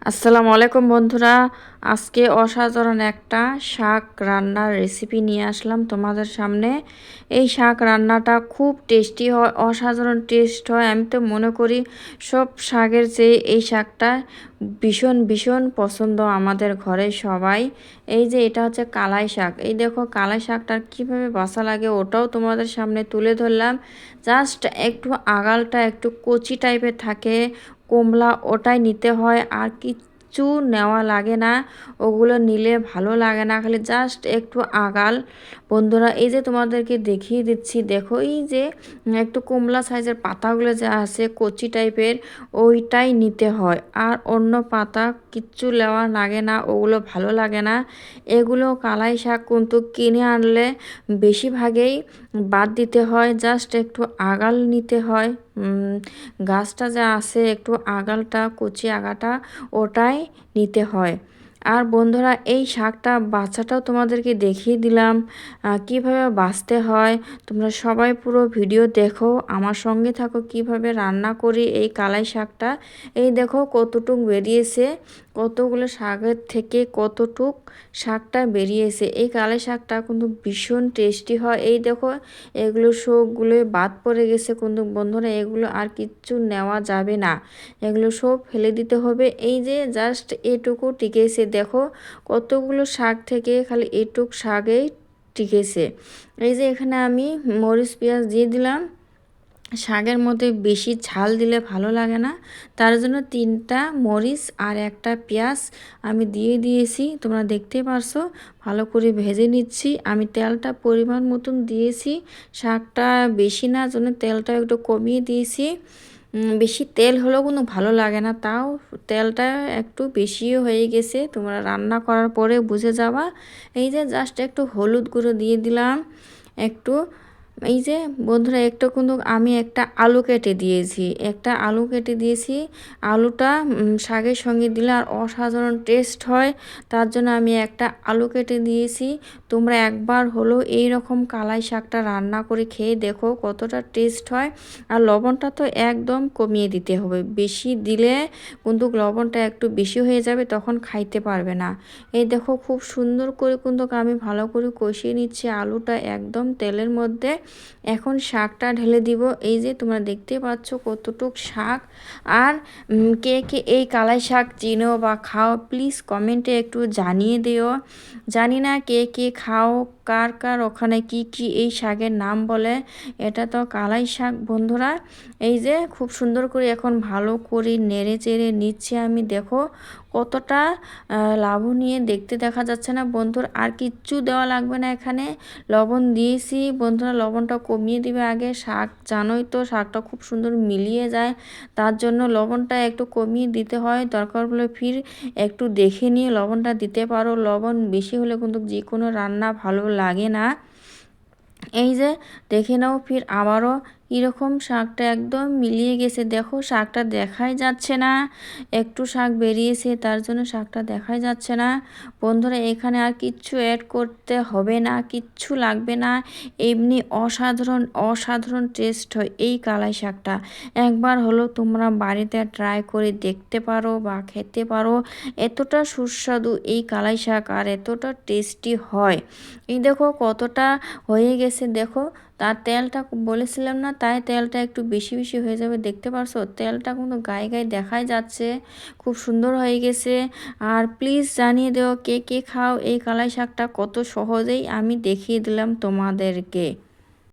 আসসালামু আলাইকুম বন্ধুরা, আজকে অসাধারণ একটা শাক রান্নার রেসিপি নিয়ে আসলাম তোমাদের সামনে। এই শাক রান্নাটা খুব টেস্টি হয়, অসাধারণ টেস্ট হয়। আমি তো মনে করি সব শাকের চেয়ে এই শাকটা ভীষণ ভীষণ পছন্দ আমাদের ঘরে সবাই। এই যে এটা হচ্ছে কালাই শাক, এই দেখো কালাই শাকটার কীভাবে বাছা লাগে ওটাও তোমাদের সামনে তুলে ধরলাম। জাস্ট একটু আগালটা একটু কচি টাইপের থাকে, কমলা ওটাই নিতে হয়, আর কিচ্ছু নেওয়া লাগে না। ওগুলো নিলে ভালো লাগে না, খালি জাস্ট একটু আগাল। বন্ধুরা এই যে তোমাদেরকে দেখিয়ে দিচ্ছি, দেখো এই যে একটু কমলা সাইজের পাতাগুলো যা আছে কচি টাইপের, ওইটাই নিতে হয়। আর অন্য পাতা কিচ্ছু নেওয়া লাগে না, ওগুলো ভালো লাগে না। এগুলো কালাই শাক কিন্তু কিনে আনলে বেশিরভাগেই বাদ দিতে হয়, জাস্ট একটু আগাল নিতে হয়। গাছটা যা আছে একটু আগালটা কচি আগাটা ওটাই নিতে হয়। আর বন্ধুরা এই শাকটা বাছাটাও তোমাদেরকে দেখিয়ে দিলাম কিভাবে বাছতে হয়। তোমরা সবাই পুরো ভিডিও দেখো, আমার সঙ্গে থাকো কিভাবে রান্না করি এই কালাই শাকটা। এই দেখো কতটুক বেরিয়েছে, কতগুলো শাকের থেকে কতটুক শাকটা বেরিয়েছে। এই কালাই শাকটা কিন্তু ভীষণ টেস্টি হয়। এই দেখো এগুলো সবগুলো বাদ পড়ে গেছে, কিন্তু বন্ধুরা এগুলো আর কিচ্ছু নেওয়া যাবে না, এগুলো সব ফেলে দিতে হবে। এই যে জাস্ট এটুকু টিকেছে, দেখো কতগুলো শাক থেকে খালি এটুক শাকেই টিকেছে। এই যে এখানে আমি মরিচ পেঁয়াজ দিয়ে দিলাম। শাকের মধ্যে বেশি ঝাল দিলে ভালো লাগে না, তার জন্য 3টা মরিচ আর একটা পেঁয়াজ আমি দিয়ে দিয়েছি। তোমরা দেখতেই পারছো, ভালো করে ভেজে নিচ্ছি। আমি তেলটা পরিমাণ মতন দিয়েছি, শাকটা বেশি না, জন্য তেলটা একটু কমিয়ে দিয়েছি। বেশি তেল হলেও কোনো ভালো লাগে না, তাও তেলটা একটু বেশিও হয়ে গেছে, তোমরা রান্না করার পরে বুঝে যাবা। এই যে জাস্ট একটু হলুদ গুঁড়ো দিয়ে দিলাম একটু। এই যে বন্ধুরা একটু কিন্তু আমি একটা আলু কেটে দিয়েছি, আলুটা শাকের সঙ্গে দিলে আর অসাধারণ টেস্ট হয়, তার জন্য আমি একটা আলু কেটে দিয়েছি। তোমরা একবার হলো এই রকম কালাই শাকটা রান্না করে খেয়ে দেখো কতটা টেস্ট হয়। আর লবণটা তো একদম কমিয়ে দিতে হবে, বেশি দিলে কিন্তু লবণটা একটু বেশি হয়ে যাবে, তখন খাইতে পারবে না। এই দেখো খুব সুন্দর করে কিন্তু আমি ভালো করে কষিয়ে নিচ্ছি আলুটা একদম তেলের মধ্যে। এখন শাকটা ঢেলে দিব। এই যে তোমরা দেখতে পাচ্ছ কতটুক শাক। আর কে কে এই কালাই শাক চিনো বা খাও প্লিজ কমেন্টে একটু জানিয়ে দিও। জানি না কে কে খাও, কার কার ওখানে কি কি এই শাকের নাম বলে। এটা তো কালাই শাক বন্ধুরা। এই যে খুব সুন্দর করে এখন ভালো করে নেড়ে চেড়ে নিচ্ছে আমি, দেখো কতটা লাবণীয় দেখতে দেখা যাচ্ছে না বন্ধুর। আর কিচ্ছু দেওয়া লাগবে না, এখানে লবণ দিয়েছি বন্ধুরা, লবণটা কমিয়ে দিবে আগে। শাক জানোই তো শাকটা খুব সুন্দর মিলিয়ে যায়, তার জন্য লবণটা একটু কমিয়ে দিতে হয়। দরকার হলে ফির একটু দেখে নিয়ে লবণটা দিতে পারো, লবণ বেশি হলে কিন্তু যে কোনো রান্না ভালো লাগে না। এই যে দেখে নাও ফির আবারও এরকম শাকটা একদম মিলিয়ে গেছে, দেখো শাকটা দেখাই যাচ্ছে না, একটু শাক বেরিয়েছে তার জন্য শাকটা দেখাই যাচ্ছে না। বন্ধুরা এখানে আর কিচ্ছু অ্যাড করতে হবে না, কিচ্ছু লাগবে না, এমনি অসাধারণ অসাধারণ টেস্ট হয় এই কালাই শাকটা। একবার হলো তোমরা বাড়িতে ট্রাই করে দেখতে পারো বা খেতে পারো, এতটা সুস্বাদু এই কালাই শাক আর এতটা টেস্টি হয়। এই দেখো কতটা হয়ে গেছে, দেখো তার তেলটা বলেছিলাম না, তাই তেলটা একটু বেশি বেশি হয়ে যাবে, দেখতে পারছো তেলটা কিন্তু গায়ে গায়ে দেখাই যাচ্ছে, খুব সুন্দর হয়ে গেছে। আর প্লিজ জানিয়ে দেও কে কে খাও এই কালাই শাকটা, কত সহজেই আমি দেখিয়ে দিলাম তোমাদেরকে।